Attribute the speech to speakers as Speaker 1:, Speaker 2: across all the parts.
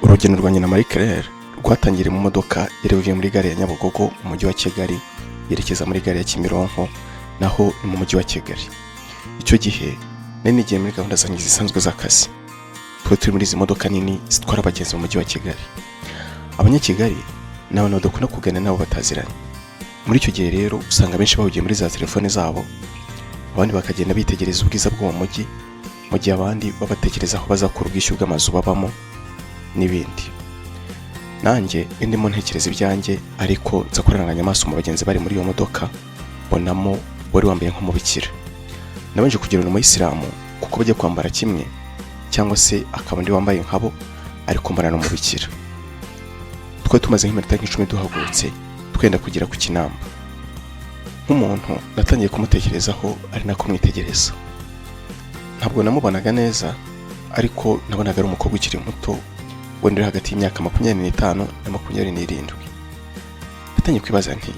Speaker 1: Urugendo rwa nyina Marie Claire rwatangiriye mu modoka yarevuye muri gare ya Nyabugogo mu mujyi wa Kigali yerekeza muri gare ya Kimironko naho ni mu mujyi wa Kigali. Icyo gihe nari nigiye muri gahunda zanjye zisanzwe z'akazi. Turi muri izi modoka nini zitwara abagenzi mu mujyi wa Kigali. Abanyakigali nawe dukunda kugana nabo bataziranye. Muri icyo gihe rero usanga benshi bahugiye muri za telefone zabo, abandi bakagenda bitegereza ubwiza bw'uwo mujyi, mu gihe abandi babatekereza aho bazakura ubwishyu bw'amazu babamo n'ibindi. Nanjye ndimo ntekereza ibyanjye, ariko nza kuraranganya amaso mu bagenzi bari muri iyo modoka, bonamo wari wambaye nk'umubikira. Nabanje kugira ngo umuyisilamu kuko bajya kwambara kimwe, cyangwa se akaba ndi wambaye nkabo ariko mbana n'umubikira. Twari tumaze nk'iminota 10 duhagurutse twenda kugera ku Kinamba. Nk'umuntu natangiye kumutekerezaho ari nako mwitegereza. Ntabwo namubonaga neza, ariko nabonaga ari umukobwa ukiri muto wenda uri hagati y'imyaka 25 na 27. Natangiye kwibaza nti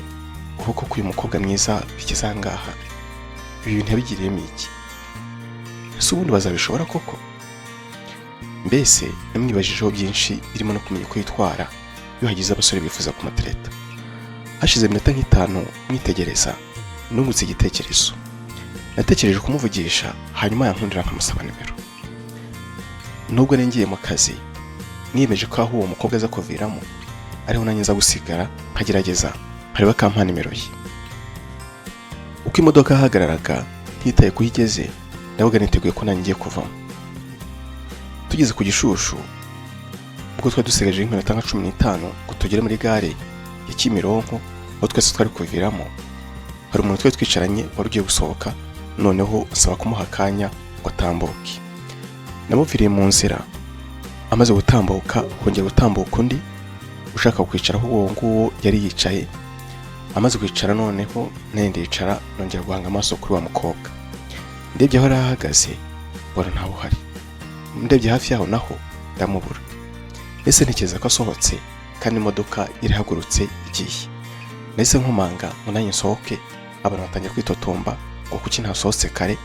Speaker 1: uko uyu mukobwa mwiza bikizangaha ibi bintu yabigiriyemo iki? Ese ubundi bazabishobora koko? Mbese namwibajijeho byinshi birimo no kumenya uko yitwara iyo hagize abasore bifuza kumutereta. Hashize iminota 5 mwitegereza nungutse igitekerezo. Natekereje kumuvugisha hanyuma yankundira nkamusaba nimero. Nubwo nengiye mu kazi niyemeje ko aho uwo mukobwa aza kuviramo ariho nanjye nza gusigara nkagerageza hareba kampa nimero ye. Uko imodoka yahagararaga ntitaye kuhigeze, nabaga niteguye ko nanjye ngiye kuvamo. Tugeze ku Gishushu ubwo twari dusigaje iminota 15 ngo tugere muri gare ya Kimironko aho twese twari kuviramo. Hari umuntu twari twicaranye wari ugiye gusohoka, noneho asaba kumuha akanya ngo atambuke. Namuviriye mu nzira, amaze gutambuka kongera gutambuka undi ushaka kwicara aho uwo nguwo yari yicaye. Amaze kwicara noneho nende yicara nongera guhanga amaso kuri wa mukobwa. Ndebye aho arahagaze bora ntaho hari. Ndebye hafi yaho naho ndamubura. Ese ntekereza ko asohotse kandi imodoka irahagurutse igiye. Nese nkomanga munanye nsohoke, abantu batangiye kwitotomba ngo kuki ntasohotse kare.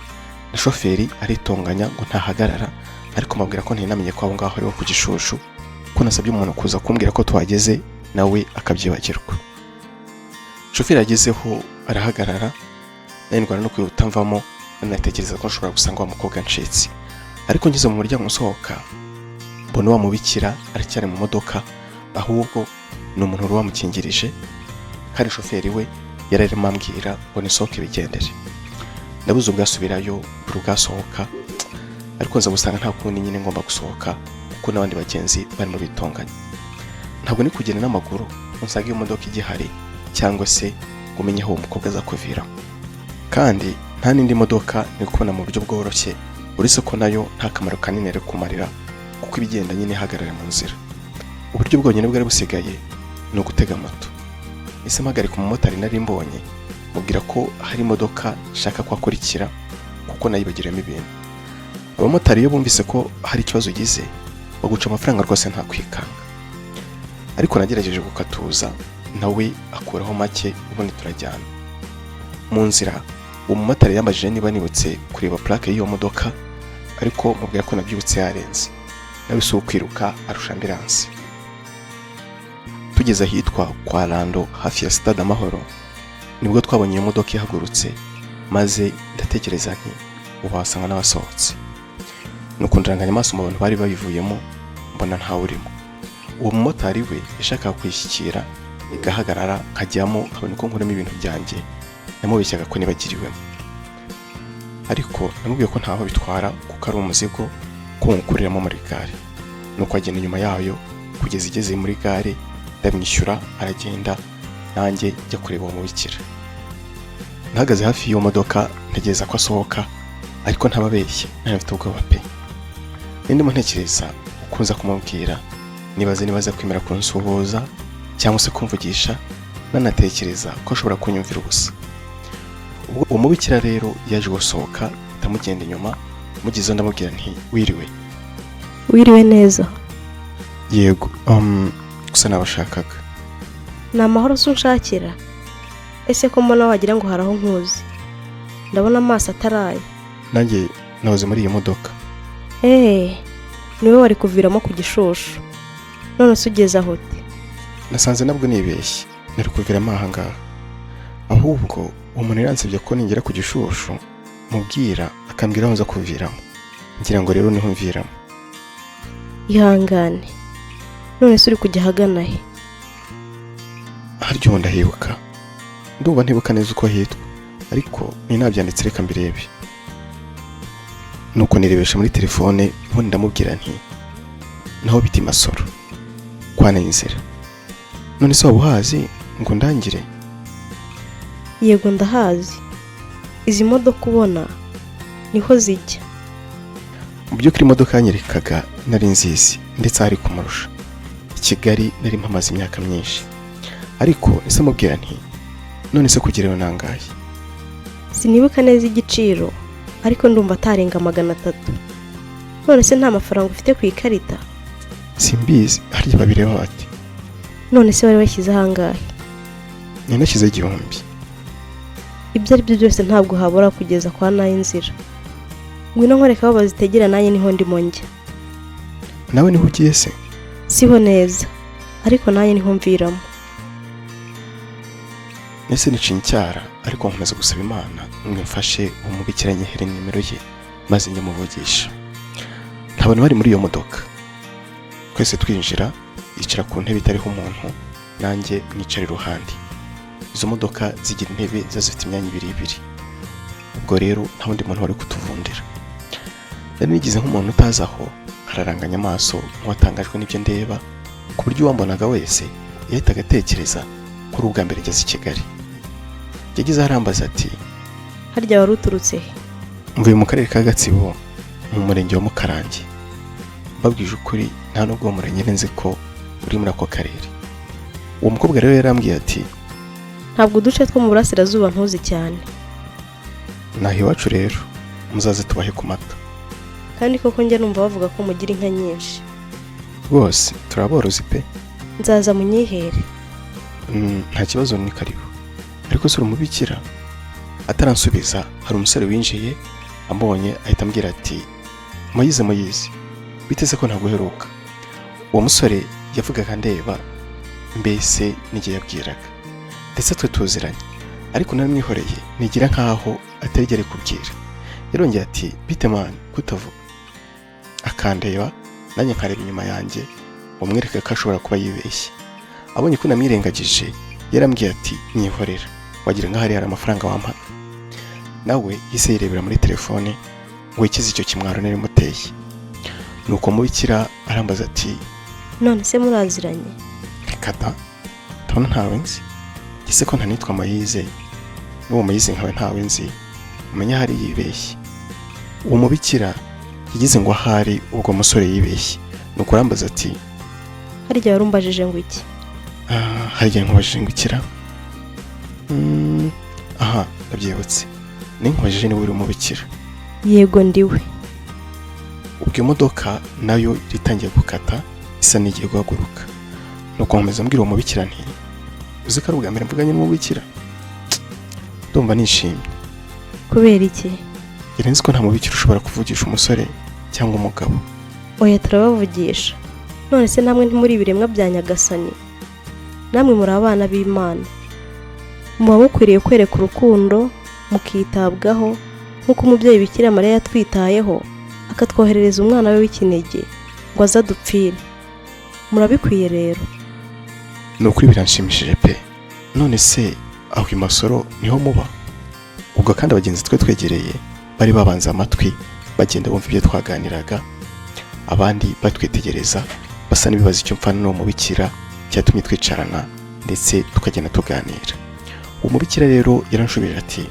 Speaker 1: Na shoferi aritonganya ngo ntahagarara, ariko mabwira ko ntinamenye ko aho ngaho ariho ku Gishushu, ko nasabye umuntu kuza kumbwira ko tuhageze nawe akabyibagirwa. Shoferi agezeho arahagarara, nayindwana no kwihuta mvamo, natekereza ko nshobora gusanga wa mukobwa ncitse. Ariko ngeze mu muryango nsohoka mbona wa mubikira aracyari mu modoka, ahubwo ni umuntu wari wamukingirije, kandi shoferi we yararimo ambwira ngo nisohoke bigendere. Ndabuze ubwasubirayo bwasohoka, ariko nza gusanga nta kundi nyine ngomba gusohoka kuko n'abandi bagenzi barimo bitonganya. Ntabwo ni kugenda n'amaguru nsanga iyo modoka igihari, cyangwa se gumenye aho umukobwa aza kuvira. Kandi nta n'indi modoka ni kubona mu buryo bworoshye, uretse ko nayo nta kamaro kanini ari kumarira kuko ibigenda nyine ihagarara mu nzira. Uburyo bwonyine bwari busigaye ni ugutega moto. Ese mpagarika umumotari nari mbonye, mubwira ko hari imodoka shaka ko akurikira kuko nayibagiramo ibintu. Abamotari iyo bumvise ko hari ikibazo ugize baguca amafaranga rwose nta kwikanga. Ariko nagerageje gukatuza, nawe akuraho make ubundi turajyana. Mu nzira uwo mumotari yambajije niba nibutse kureba plaque y'iyo modoka, ariko mubwira ko nabyibutse yarenze. Nawe si ukwiruka arusha ambulance. Tugeze ahitwa kwa Rando hafi ya Stade Amahoro nibwo twabonye iyo modoka ihagurutse, maze ndatekereza nti ubasanga n'abasohotse. Nuko ndaranganya amaso mu bantu bari babivuyemo, mbona ntawe urimo. Uwo mumotari we yashakaga kwishyikira igahagarara nkajyamo nkabona ko nkuramo ibintu byanjye, namubeshyaga ko nibagiriwemo. Ariko namubwiye ko ntaho bitwara kuko ari umuzigo ko nkukuriramo muri gare. Nuko agenda inyuma yayo kugeza igeze muri gare, ndamwishyura aragenda, nanjye njya kureba uwo mubikira. Nahagaze hafi y'iyo modoka ntegereza ko asohoka, ariko ntababeshye nari mfite ubwoba pe. Ndimo ntekereza ukunza kumubwira, nibaza kwemera kunsuhuza cyangwa se kumvugisha, nanatekereza ko ashobora kunyumvira ubusa. Ubwo uwo mubikira rero yaje gusohoka, ndamugenda inyuma, mugize ndamubwira nti wiriwe
Speaker 2: neza.
Speaker 1: Yego, gusa nabashakaga.
Speaker 2: Ni amahoro sunshakira. Ese ko mbona wagira ngo haraho nkuzi. Ndabona amaso ataraye.
Speaker 1: Nanjye nahoze muri iyi modoka.
Speaker 2: niwe wari kuviramo ku Gishushu. none se ugeze aho ute?
Speaker 1: nasanze nabwo nibeshye nari kuviramo aha ngaha, ahubwo uwo muntu yaransabye ko ningera ku Gishushu mubwira akambwira aho nza kuviramo, ngira ngo rero niho mviramo.
Speaker 2: Ihangane, none se uri kujya ahagana he?
Speaker 1: harya ubu ndahibuka, ndumva ntibuka neza uko hitwa, ariko ni nabyanditse reka mbirebe. Nuko nirebesha muri telefone, ubundi ndamubwira nti naho biti Masoro kwa Nayinzira. none se waba uhazi ngo ndangire?
Speaker 2: Yego ndahazi, izi modoka ubona niho zijya.
Speaker 1: mu by'ukuri imodoka yanyerekaga nari nzizi ndetse hari kumurusha. i Kigali nari mpamaze imyaka myinshi, ariko ese mubwira nti none se kugerayo nangahe?
Speaker 2: Sinibuka neza igiciro, ariko ndumva atarenga 300. none se nta mafaranga ufite ku ikarita?
Speaker 1: simbizi, harya babireba bati.
Speaker 2: none se wari washyize ahangahe?
Speaker 1: nashyize 1000.
Speaker 2: ibyo ari byo byose ntabwo habura kugeza kwa Nayinzira. ngwino nkwereka aho bazitegera, nanjye niho ndimo njya.
Speaker 1: nawe niho ugiye se?
Speaker 2: siho neza, ariko nanjye niho mviramo.
Speaker 1: nese niciye icyara, ariko nkomeza gusaba Imana ngo imfashe umubikira nyihere nimero ye maze nyamuvugisha. nta bantu bari muri iyo modoka, twese twinjira, yicara ku ntebe itariho umuntu, nanjye nicara iruhande. izo modoka zigira intebe zifite imyanya ibiri. ubwo rero nta wundi muntu wari kutuvundira. nari nigize nk'umuntu utazi aho, hararanganya amaso nk'uwatangajwe n'ibyo ndeba, ku buryo uwambonaga wese yahitaga atekereza ko ari ubwa mbere ngeze i Kigali. yagize arambaza ati
Speaker 2: harya wari uturutse he?
Speaker 1: mvuye mu karere ka Gatsibo mu murenge wa Mukarange. mbabwije ukuri nta nubwo uwo murenge nzi ko uri muri ako karere. uwo mukobwa rero yarambwiye ati
Speaker 2: ntabwo uduce two mu burasirazuba ntuzi cyane.
Speaker 1: naho iwacu rero muzaze tubahe ku mata.
Speaker 2: kandi koko njya numva bavuga ko mugira inka nyinshi.
Speaker 1: rwose turaborozi pe.
Speaker 2: nzaza munyihere.
Speaker 1: nta kibazo, ni karibu. ariko se uri umubikira? ataransubiza hari umusore winjiye, amubonye ahita ambwira ati Moyize, biteze ko ntaguheruka. uwo musore yavugaga ndeba, mbese n'igihe yabwiraga, ndetse twe tuziranye, ariko naramwihoreye nigira nkaho atarigere kubwira. yarongeye ati bite mani kutavuga, akandeba nanjye nkareba inyuma yanjye, umwereka ko ashobora kuba yibeshye. abonye ko namwirengagije yarambwiye ati nyihorera, wagira nkaho hari amafaranga wampaga. nawe yise yirebera muri telefone ngo ikize icyo kimwaro nari muteye. nuko mubikira arambaza ati
Speaker 2: none se muraziranye?
Speaker 1: reka da, ndabona ntawe nzi. gise ko ntanitwa Moyize, n'uwo Moyize nkawe ntawe nzi, umenya hari yibeshye. uwo mubikira yagize ngo ahari ubwo musore yibeshye, nuko arambaza ati
Speaker 2: harya warumbajije ngo iki?
Speaker 1: harya nkubajije ngo ikira? aha ndabyibutse, ninkubajije niba uri umubikira.
Speaker 2: yego ndiwe.
Speaker 1: ubwo imodoka nayo iritangiye gukata, isa n'igiye guhaguruka. nuko nkomeza mbwira uwo mubikira nti uzi ko ari ubwa mbere mvuganye n'umubikira? ndumva nishimye.
Speaker 2: kubera iki?
Speaker 1: yari nzi ko nta mubikira ushobora kuvugisha umusore cyangwa umugabo.
Speaker 2: oya turabavugisha. none se namwe ntimuri ibiremwa bya Nyagasani? namwe muri abana b'Imana, muba mukwiriye kwereka urukundo, mukitabwaho nk'uko umubyeyi Bikira Mariya yatwitayeho, akatwoherereza umwana we w'ikinege ngo aze adupfire. murabikwiye rero.
Speaker 1: ni ukuri biranshimishije pe. none se aho i Masoro niho muba? ubwo kandi abagenzi twe twegereye bari babanza amatwi, bagenda bumva ibyo twaganiraga, abandi batwitegereza basa n'ibibaza icyo mfana n'uwo mubikira cyatumye twicarana ndetse tukagenda tuganira. uwo mubikira rero yaranshubije ati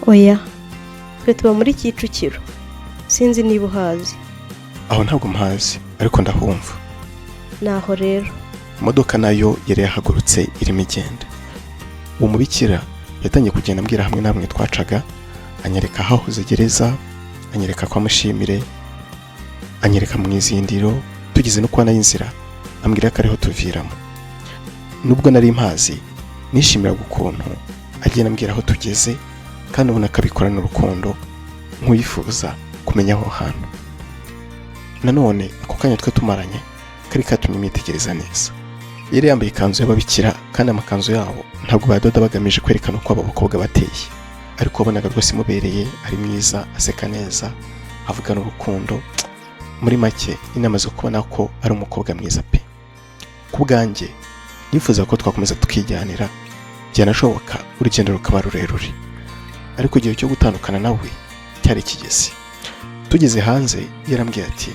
Speaker 2: oya, twe tuba muri Kicukiro, sinzi niba uhazi.
Speaker 1: aho ntabwo mpazi, ariko ndahumva.
Speaker 2: naho rero.
Speaker 1: imodoka nayo yari yahagurutse irimo igenda. uwo mubikira yatangiye kugenda ambwira hamwe na hamwe twacaga, anyereka aho ahuze gereza, anyereka kwa Mushimire, anyereka mu izindiro, tugeze no kwa Nayinzira ambwira ko ariho tuviramo. nubwo nari mpazi, nishimiraga ukuntu agenda ambwira aho tugeze, kandi ubona ko abikorana urukundo, nk'uyifuza kumenya aho hantu. nanone ako kanya twe tumaranye kari katumye imitekereza neza. Yari yambaye ikanzu y'ababikira kandi amakanzu yabo ntabwo badoda bagamije kwerekana uko aba bakobwa bateye, ariko wabonaga rwose imubereye, ari mwiza, aseka neza, avugana urukundo. Muri make inama zo kubona ko ari umukobwa mwiza pe. Ku bwanjye nifuza ko twakomeza tukijyanira, byanashoboka urugendo rukaba rurerure, ariko igihe cyo gutandukana nawe cyari kigeze. Tugeze hanze yarambwiye ati,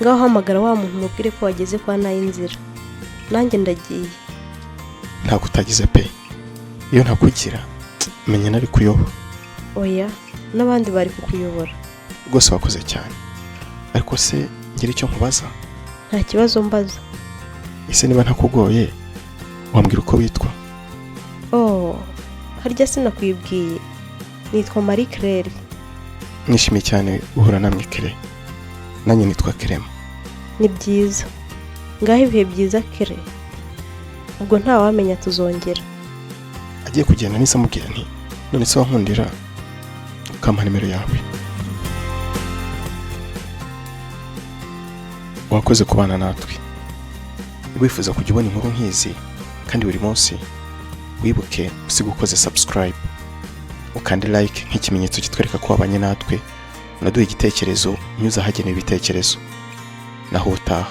Speaker 2: ngaho hamagara wa muntu mubwire ko wageze kwa Nayinzira, nanjye ndagiye.
Speaker 1: ntabwo utagize pe, iyo ntakugira menya nari kuyoba.
Speaker 2: Oya, n'abandi bari kukuyobora.
Speaker 1: Rwose wakoze cyane, ariko se ngira icyo nkubaza?
Speaker 2: Nta kibazo mbaza.
Speaker 1: Ese niba ntakugoye wambwira uko witwa?
Speaker 2: Harya sinakwibwiye, nitwa Marie Claire.
Speaker 1: Nishimiye cyane guhura namwe Kere. Nanjye nitwa Kerema.
Speaker 2: Ni byiza, ngaho ibihe byiza Kere, ubwo ntawamenya tuzongera.
Speaker 1: Agiye kugenda nisa mubwira nti, none se wankundira ukampa nimero yawe? Wakoze kubana natwe. Wifuza kujya ubona inkuru nk'izi kandi buri munsi, wibuke usiga ukoze subscribe, ukande like nk'ikimenyetso kitwereka ko wabanye natwe, unaduhe igitekerezo unyuze ahagenewe ibitekerezo. Naho utaha.